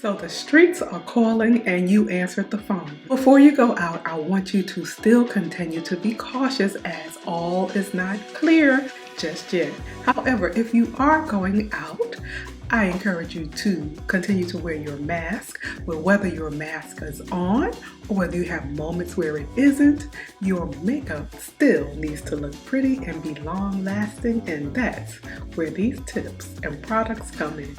So the streets are calling and you answered the phone. Before you go out, I want you to still continue to be cautious as all is not clear just yet. However, if you are going out, I encourage you to continue to wear your mask. But whether your mask is on or whether you have moments where it isn't, your makeup still needs to look pretty and be long lasting, and that's where these tips and products come in.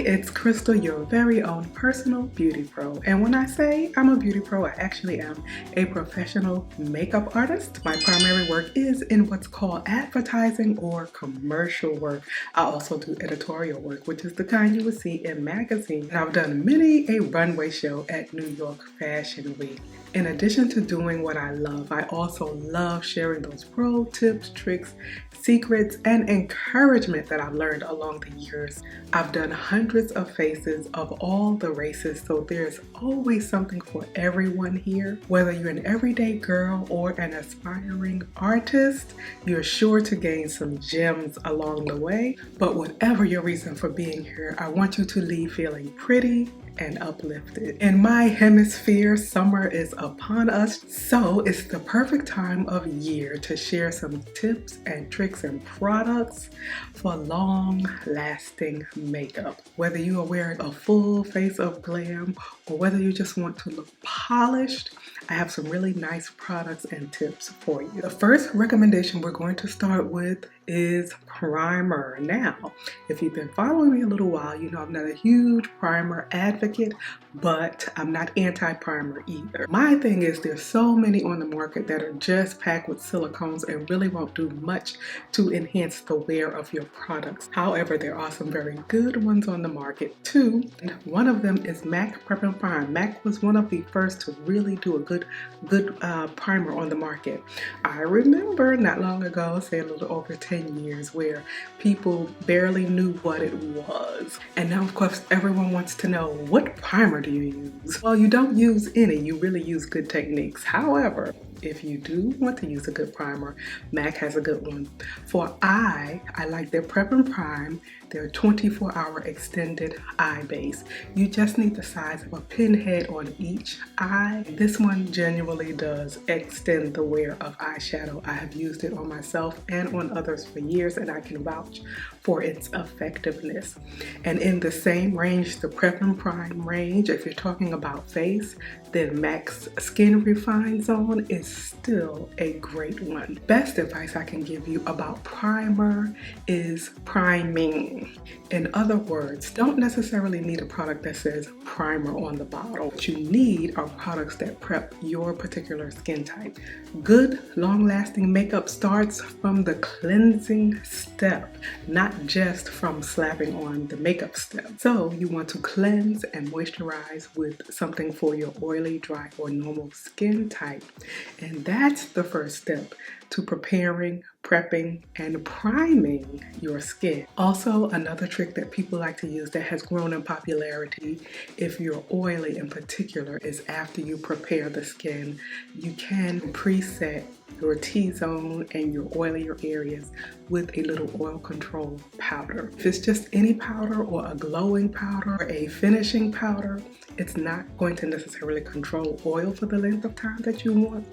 It's Crystal, your very own personal beauty pro. And when I say I'm a beauty pro, I actually am a professional makeup artist. My primary work is in what's called advertising or commercial work. I also do editorial work, which is the kind you would see in magazines. And I've done many a runway show at New York Fashion Week. In addition to doing what I love, I also love sharing those pro tips, tricks, secrets, and encouragement that I've learned along the years. I've done hundreds of faces of all the races, so there's always something for everyone here. Whether you're an everyday girl or an aspiring artist, you're sure to gain some gems along the way. But whatever your reason for being here, I want you to leave feeling pretty and uplifted. In my hemisphere, summer is upon us, so it's the perfect time of year to share some tips and tricks and products for long-lasting makeup. Whether you are wearing a full face of glam or whether you just want to look polished, I have some really nice products and tips for you. The first recommendation we're going to start with is primer. Now, if you've been following me a little while, you know I'm not a huge primer advocate, but I'm not anti-primer either. My thing is there's so many on the market that are just packed with silicones and really won't do much to enhance the wear of your products. However, there are some very good ones on the market too. And one of them is MAC Prep and Prime. MAC was one of the first to really do a good primer on the market. I remember not long ago, say a little over 10 years, where people barely knew what it was. And now, of course, everyone wants to know, what primer do you use? Well, you don't use any, you really use good techniques. However, if you do want to use a good primer, MAC has a good one. For I like their Prep and Prime, their 24-hour extended eye base. You just need the size of a pinhead on each eye. This one genuinely does extend the wear of eyeshadow. I have used it on myself and on others for years, and I can vouch for its effectiveness. And in the same range, the Prep and Prime range, if you're talking about face, then MAC's Skin Refine Zone is still a great one. Best advice I can give you about primer is priming. In other words, don't necessarily need a product that says primer on the bottle. What you need are products that prep your particular skin type. Good, long-lasting makeup starts from the cleansing step, not just from slapping on the makeup step. So you want to cleanse and moisturize with something for your oily, dry, or normal skin type. And that's the first step to preparing, prepping, and priming your skin. Also, another trick that people like to use that has grown in popularity, if you're oily in particular, is after you prepare the skin, you can preset your T-zone and your oilier areas with a little oil control powder. If it's just any powder or a glowing powder or a finishing powder, it's not going to necessarily control oil for the length of time that you want.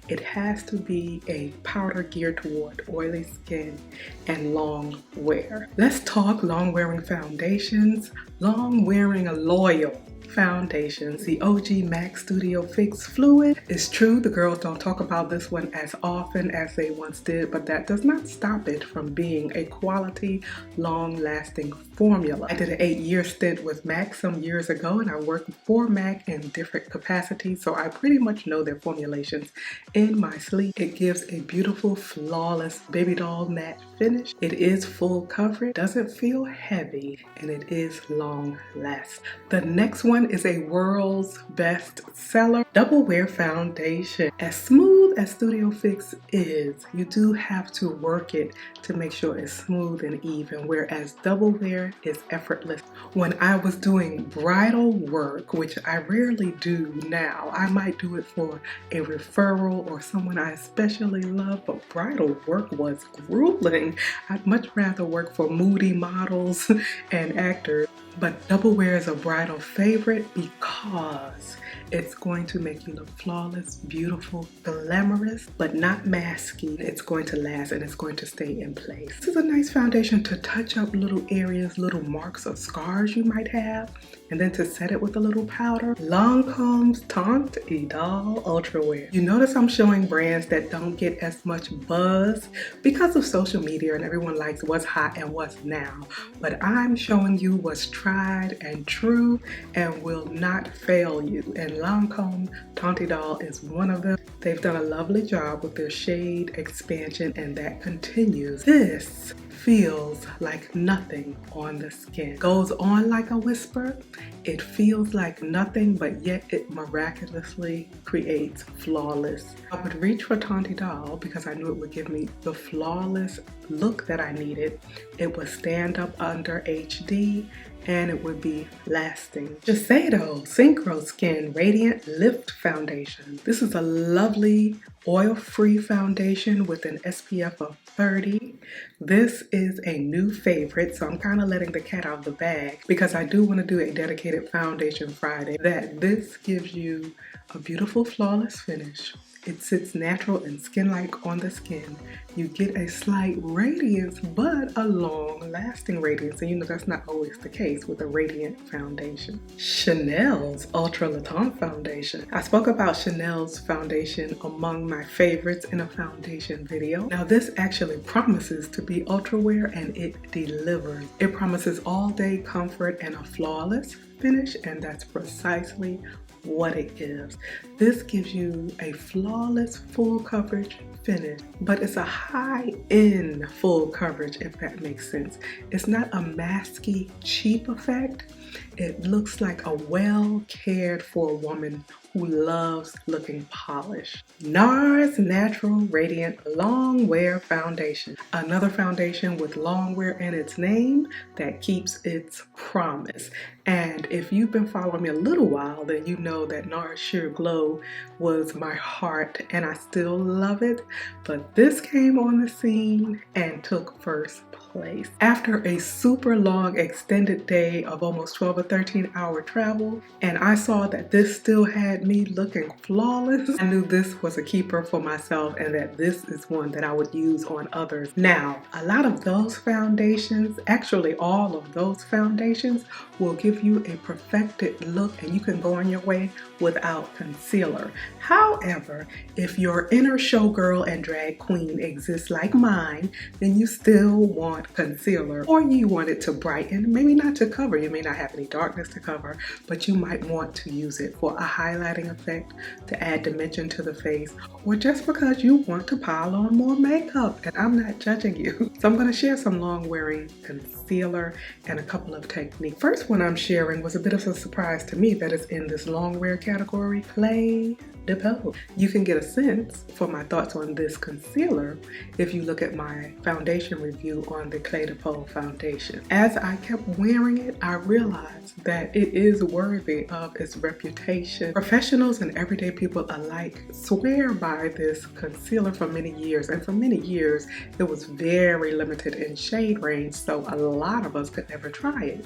It has to be a powder geared toward oily skin and long wear. Let's talk long wearing foundations, long wearing loyal foundations. The OG MAC Studio Fix Fluid. It's true the girls don't talk about this one as often as they once did, but that does not stop it from being a quality, long-lasting formula. I did an 8-year stint with MAC some years ago, and I worked for MAC in different capacities, so I pretty much know their formulations in my sleep. It gives a beautiful, flawless baby doll matte finish. It is full coverage, doesn't feel heavy, and it is long lasting. The next one is a world's best seller, Double Wear Foundation. As smooth truth as Studio Fix is, you do have to work it to make sure it's smooth and even, whereas Double Wear is effortless. When I was doing bridal work, which I rarely do now, I might do it for a referral or someone I especially love, but bridal work was grueling. I'd much rather work for moody models and actors. But Double Wear is a bridal favorite because it's going to make you look flawless, beautiful, glamorous, but not masky. It's going to last and it's going to stay in place. This is a nice foundation to touch up little areas, little marks or scars you might have, and then to set it with a little powder. Lancome's Teint Idole Ultra Wear. You notice I'm showing brands that don't get as much buzz because of social media and everyone likes what's hot and what's now. But I'm showing you what's tried and true and will not fail you. And Lancome Teint Idole is one of them. They've done a lovely job with their shade expansion and that continues. This feels like nothing on the skin. Goes on like a whisper. It feels like nothing, but yet it miraculously creates flawless. I would reach for Teint Idole because I knew it would give me the flawless look that I needed. It would stand up under HD and it would be lasting. Shiseido Synchro Skin Radiant Lift Foundation. This is a lovely oil-free foundation with an SPF of 30. This is a new favorite, so I'm kind of letting the cat out of the bag because I do want to do a dedicated foundation Friday. This gives you a beautiful flawless finish. It sits natural and skin-like on the skin. You get a slight radiance, but a long-lasting radiance. And you know that's not always the case with a radiant foundation. Chanel's Ultra Le Temps Foundation. I spoke about Chanel's foundation among my favorites in a foundation video. Now this actually promises to be ultra wear and it delivers. It promises all-day comfort and a flawless finish, and that's precisely what it gives. This gives you a flawless full coverage finish, but it's a high-end full coverage, if that makes sense. It's not a masky, cheap effect. It looks like a well cared for woman who loves looking polished. NARS Natural Radiant Longwear Foundation. Another foundation with longwear in its name that keeps its promise. And if you've been following me a little while, then you know that NARS Sheer Glow was my heart and I still love it. But this came on the scene and took first place. After a super long extended day of almost 12 or 13-hour travel, and I saw that this still had me looking flawless, I knew this was a keeper for myself and that this is one that I would use on others. Now, a lot of those foundations, actually all of those foundations, will give you a perfected look and you can go on your way without concealer. However, if your inner showgirl and drag queen exists like mine, then you still want concealer, or you want it to brighten, maybe not to cover. You may not have any darkness to cover, but you might want to use it for a highlighting effect, to add dimension to the face, or just because you want to pile on more makeup, and I'm not judging you. So I'm going to share some long wearing concealer and a couple of techniques. First one I'm sharing was a bit of a surprise to me that is in this long wear category, Clé de Peau. You can get a sense for my thoughts on this concealer if you look at my foundation review on the Clé de Peau foundation. As I kept wearing it, I realized that it is worthy of its reputation. Professionals and everyday people alike swear by this concealer for many years, and for many years it was very limited in shade range, so a lot of us could never try it.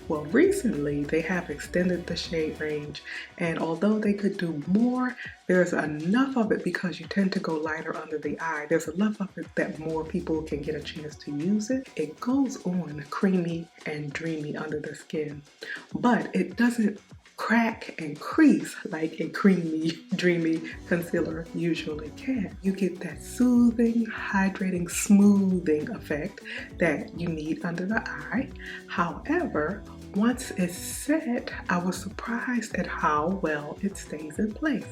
Well, recently they have extended the shade range, and although they could do more, there's enough of it because you tend to go lighter under the eye. There's enough of it that more people can get a chance to use it. It goes on creamy and dreamy under the skin, but it doesn't crack and crease like a creamy, dreamy concealer usually can. You get that soothing, hydrating, smoothing effect that you need under the eye. However, once it's set, I was surprised at how well it stays in place.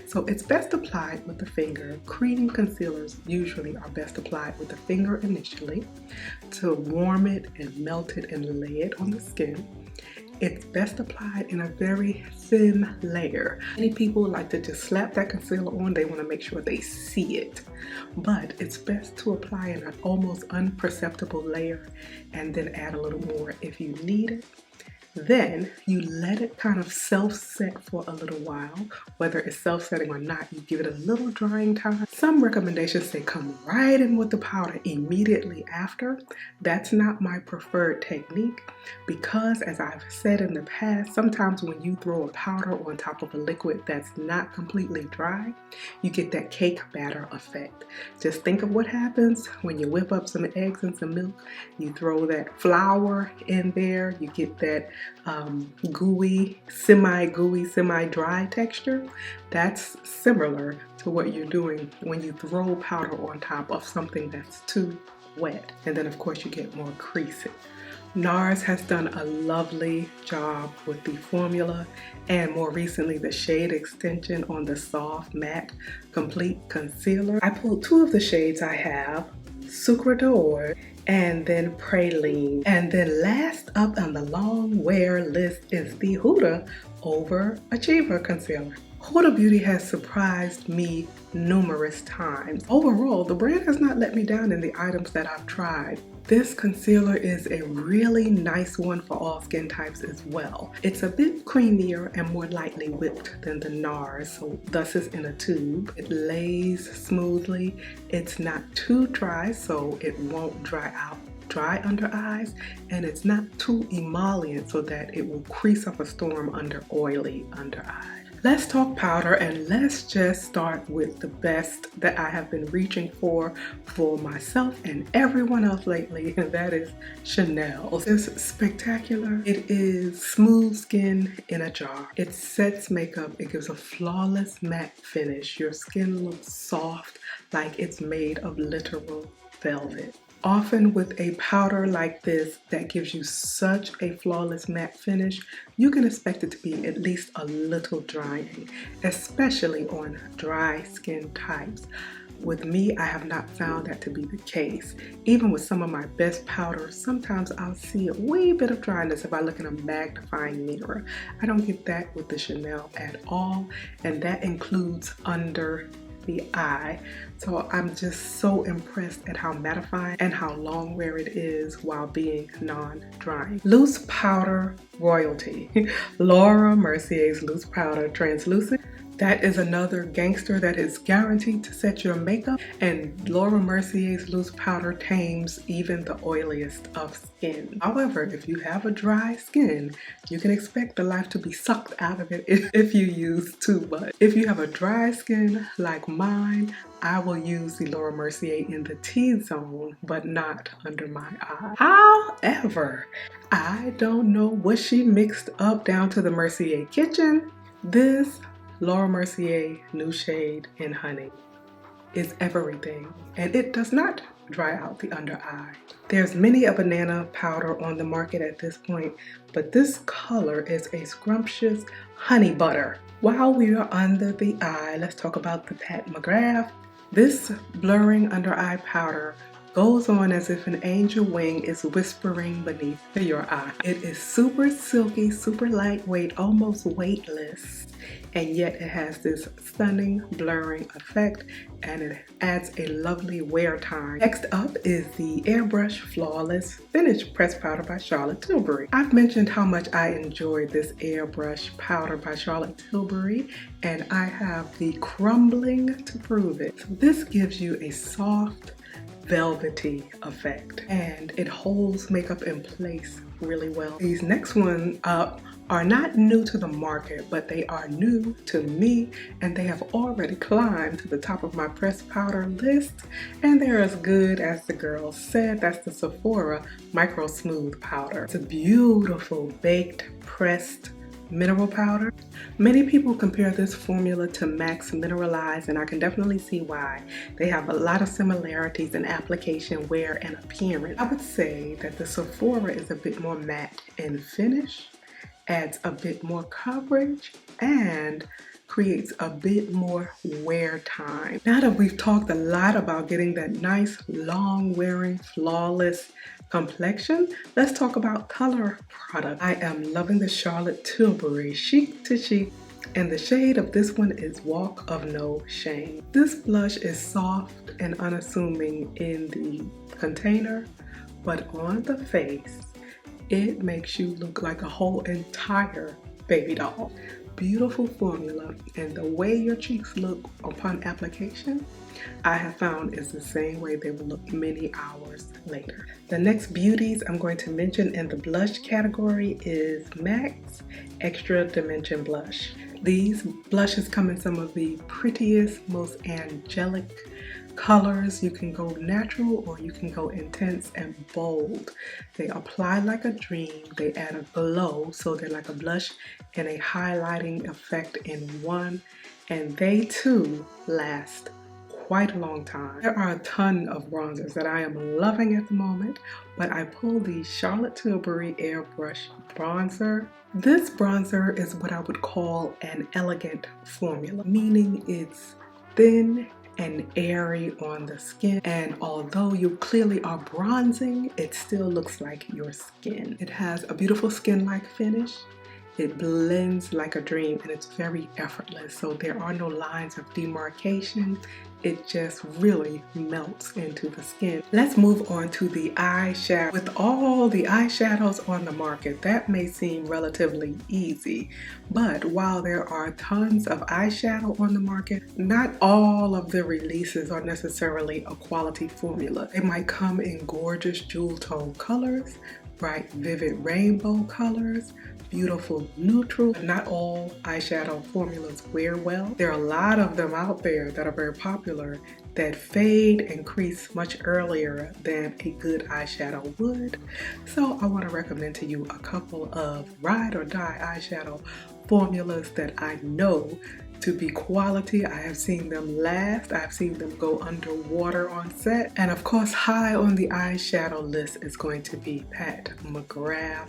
So it's best applied with the finger. Cream concealers usually are best applied with the finger initially to warm it and melt it and lay it on the skin. It's best applied in a very thin layer. Many people like to just slap that concealer on. They want to make sure they see it. But it's best to apply in an almost imperceptible layer and then add a little more if you need it. Then you let it kind of self-set for a little while. Whether it's self-setting or not, you give it a little drying time. Some recommendations say come right in with the powder immediately after. That's not my preferred technique because, as I've said in the past, sometimes when you throw a powder on top of a liquid that's not completely dry, you get that cake batter effect. Just think of what happens when you whip up some eggs and some milk. You throw that flour in there, you get that gooey, semi-dry texture. That's similar to what you're doing when you throw powder on top of something that's too wet. And then of course you get more creasing. NARS has done a lovely job with the formula and more recently the shade extension on the soft matte complete concealer. I pulled two of the shades I have, Sucre d'Or and then Praline. And then last up on the Longwear list is the Huda Overachiever Concealer. Huda Beauty has surprised me numerous times. Overall, the brand has not let me down in the items that I've tried. This concealer is a really nice one for all skin types as well. It's a bit creamier and more lightly whipped than the NARS, so thus is in a tube. It lays smoothly. It's not too dry, so it won't dry under eyes, and it's not too emollient so that it will crease up a storm under oily under eyes. Let's talk powder, and let's just start with the best that I have been reaching for myself and everyone else lately, and that is Chanel. It's spectacular. It is smooth skin in a jar. It sets makeup. It gives a flawless matte finish. Your skin looks soft, like it's made of literal velvet. Often with a powder like this that gives you such a flawless matte finish, you can expect it to be at least a little drying, especially on dry skin types. With me, I have not found that to be the case. Even with some of my best powders, sometimes I'll see a wee bit of dryness if I look in a magnifying mirror. I don't get that with the Chanel at all, and that includes under the eye. So I'm just so impressed at how mattifying and how long wear it is while being non-drying. Loose powder royalty. Laura Mercier's loose powder translucent. That is another gangster that is guaranteed to set your makeup, and Laura Mercier's loose powder tames even the oiliest of skin. However, if you have a dry skin, you can expect the life to be sucked out of it if you use too much. If you have a dry skin like mine, I will use the Laura Mercier in the T-zone, but not under my eye. However, I don't know what she mixed up down to the Mercier kitchen. This Laura Mercier new shade in Honey is everything, and it does not dry out the under eye. There's many a banana powder on the market at this point, but this color is a scrumptious honey butter. While we are under the eye, let's talk about the Pat McGrath. This blurring under eye powder goes on as if an angel wing is whispering beneath your eye. It is super silky, super lightweight, almost weightless, and yet it has this stunning blurring effect, and it adds a lovely wear time. Next up is the Airbrush Flawless Finish Pressed Powder by Charlotte Tilbury. I've mentioned how much I enjoyed this airbrush powder by Charlotte Tilbury, and I have the crumbling to prove it. So this gives you a soft, velvety effect, and it holds makeup in place really well. These next ones up are not new to the market, but they are new to me, and they have already climbed to the top of my pressed powder list, and they're as good as the girl said. That's the Sephora Micro Smooth Powder. It's a beautiful baked pressed mineral powder. Many people compare this formula to MAC's Mineralize, and I can definitely see why. They have a lot of similarities in application, wear, and appearance. I would say that the Sephora is a bit more matte in finish, adds a bit more coverage, and creates a bit more wear time. Now that we've talked a lot about getting that nice, long-wearing, flawless complexion, let's talk about color product. I am loving the Charlotte Tilbury Chic to Chic, and the shade of this one is Walk of No Shame. This blush is soft and unassuming in the container, but on the face, it makes you look like a whole entire baby doll. Beautiful formula, and the way your cheeks look upon application, I have found is the same way they will look many hours later. The next beauties I'm going to mention in the blush category is MAC's Extra Dimension Blush. These blushes come in some of the prettiest, most angelic colors. You can go natural or you can go intense and bold. They apply like a dream. They add a glow, so they're like a blush and a highlighting effect in one, and they too last quite a long time. There are a ton of bronzers that I am loving at the moment, but I pulled the Charlotte Tilbury Airbrush Bronzer. This bronzer is what I would call an elegant formula, meaning it's thin and airy on the skin, and although you clearly are bronzing, it still looks like your skin. It has a beautiful skin-like finish. It blends like a dream, and it's very effortless, so there are no lines of demarcation. It just really melts into the skin. Let's move on to the eyeshadow. With all the eyeshadows on the market, that may seem relatively easy, but while there are tons of eyeshadow on the market, not all of the releases are necessarily a quality formula. They might come in gorgeous jewel tone colors, bright vivid rainbow colors, beautiful neutral. Not all eyeshadow formulas wear well. There are a lot of them out there that are very popular that fade and crease much earlier than a good eyeshadow would. So I want to recommend to you a couple of ride or die eyeshadow formulas that I know to be quality. I have seen them last. I've seen them go underwater on set. And of course, high on the eyeshadow list is going to be Pat McGrath.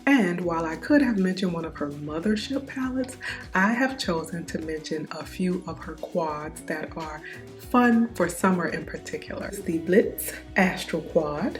And while I could have mentioned one of her mothership palettes, I have chosen to mention a few of her quads that are fun for summer in particular. It's the Blitz Astral Quad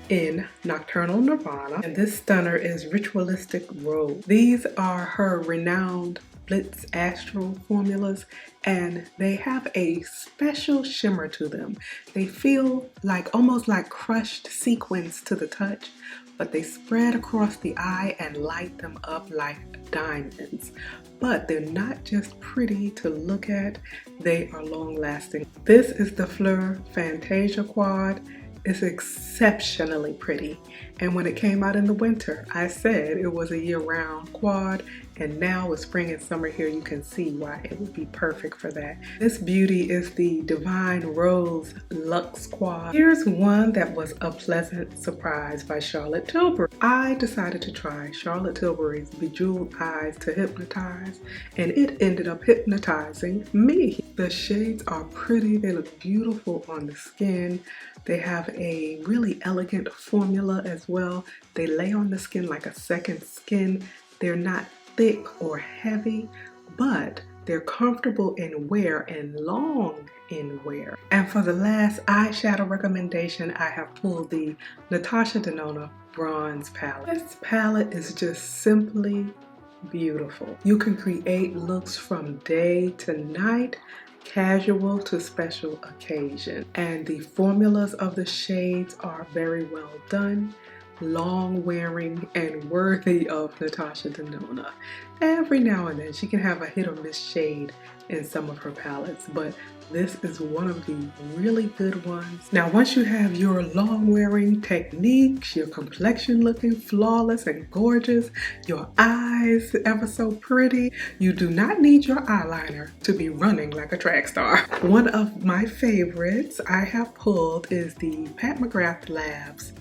in Nocturnal Nirvana, and this stunner is Ritualistic Rose. These are her renowned Blitz Astral formulas, and they have a special shimmer to them. They feel like almost like crushed sequins to the touch, but they spread across the eye and light them up like diamonds. But they're not just pretty to look at, they are long lasting. This is the Fleur Fantasia Quad. It's exceptionally pretty, and when it came out in the winter, I said it was a year-round quad, and now with spring and summer here, you can see why it would be perfect for that. This beauty is the Divine Rose Luxe Quad. Here's one that was a pleasant surprise by Charlotte Tilbury. I decided to try Charlotte Tilbury's Bejeweled Eyes to Hypnotize, and it ended up hypnotizing me. The shades are pretty, they look beautiful on the skin. They have a really elegant formula as well. They lay on the skin like a second skin. They're not thick or heavy, but they're comfortable in wear and long in wear. And for the last eyeshadow recommendation, I have pulled the Natasha Denona Bronze Palette. This palette is just simply beautiful. You can create looks from day to night, casual to special occasion, and the formulas of the shades are very well done, long wearing, and worthy of Natasha Denona. Every now and then she can have a hit or miss shade in some of her palettes, but this is one of the really good ones. Now, once you have your long wearing techniques, your complexion looking flawless and gorgeous, your eyes ever so pretty, you do not need your eyeliner to be running like a track star. One of my favorites I have pulled is the Pat McGrath Labs.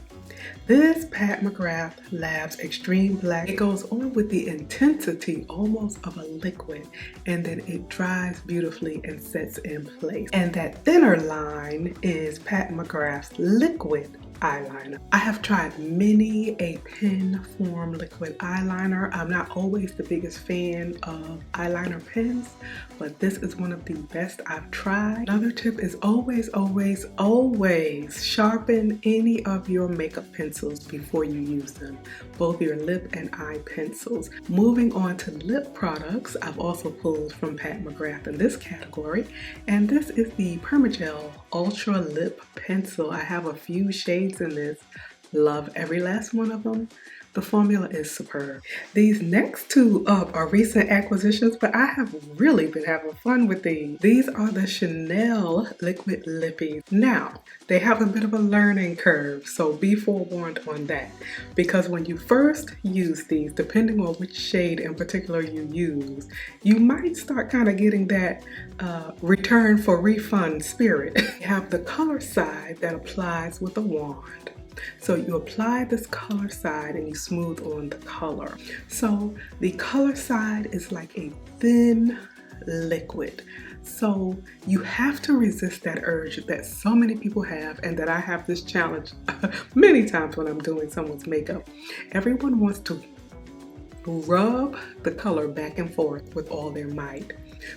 This Pat McGrath Labs Extreme Black, it goes on with the intensity almost of a liquid, and then it dries beautifully and sets in place. And that thinner line is Pat McGrath's Liquid eyeliner. I have tried many a pen form liquid eyeliner. I'm not always the biggest fan of eyeliner pens, but this is one of the best I've tried. Another tip is always sharpen any of your makeup pencils before you use them, both your lip and eye pencils. Moving on to lip products, I've also pulled from Pat McGrath in this category, and this is the Permagel Ultra Lip Pencil. I have a few shades in this. Love every last one of them. The formula is superb. These next two up are recent acquisitions, but I have really been having fun with these. These are the Chanel Liquid Lippies. Now, they have a bit of a learning curve, so be forewarned on that. Because when you first use these, depending on which shade in particular you use, you might start kind of getting that return for refund spirit. You have the color side that applies with a wand. So you apply this color side and you smooth on the color. So the color side is like a thin liquid. So you have to resist that urge that so many people have, and that I have this challenge many times when I'm doing someone's makeup. Everyone wants to rub the color back and forth with all their might.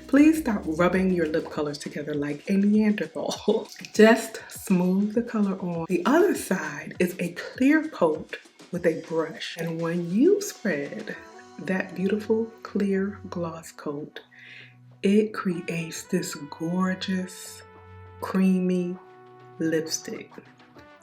Please stop rubbing your lip colors together like a Neanderthal. Just smooth the color on. The other side is a clear coat with a brush. And when you spread that beautiful clear gloss coat, it creates this gorgeous, creamy lipstick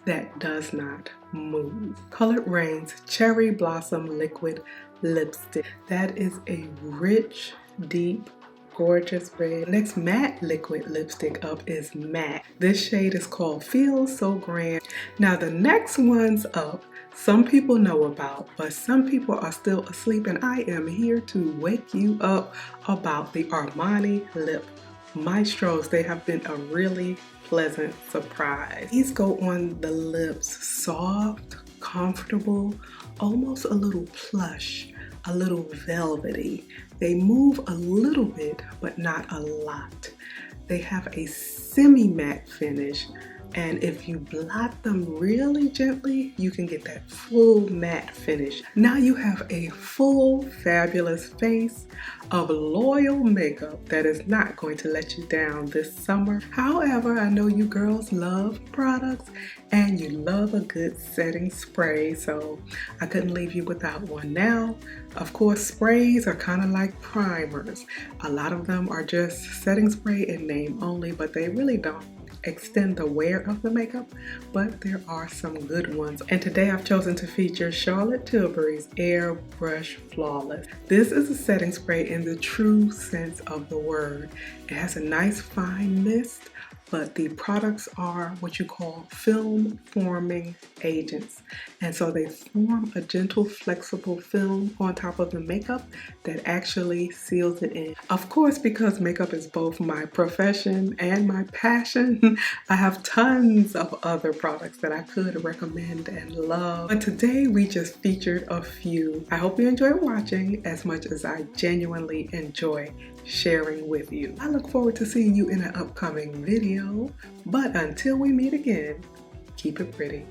that does not move. Colored Rain's Cherry Blossom Liquid Lipstick. That is a rich, deep, gorgeous red. Next matte liquid lipstick up is Matte. This shade is called Feel So Grand. Now the next ones up, some people know about, but some people are still asleep, and I am here to wake you up about the Armani Lip Maestros. They have been a really pleasant surprise. These go on the lips soft, comfortable, almost a little plush, a little velvety. They move a little bit, but not a lot. They have a semi-matte finish, and if you blot them really gently, you can get that full matte finish. Now you have a full, fabulous face of loyal makeup that is not going to let you down this summer. However, I know you girls love products and you love a good setting spray, so I couldn't leave you without one. Now, of course, sprays are kind of like primers. A lot of them are just setting spray in name only, but they really don't extend the wear of the makeup, but there are some good ones. And today I've chosen to feature Charlotte Tilbury's Airbrush Flawless. This is a setting spray in the true sense of the word. It has a nice fine mist, but the products are what you call film forming agents. And so they form a gentle, flexible film on top of the makeup that actually seals it in. Of course, because makeup is both my profession and my passion, I have tons of other products that I could recommend and love. But today we just featured a few. I hope you enjoy watching as much as I genuinely enjoy sharing with you. I look forward to seeing you in an upcoming video, but until we meet again, keep it pretty.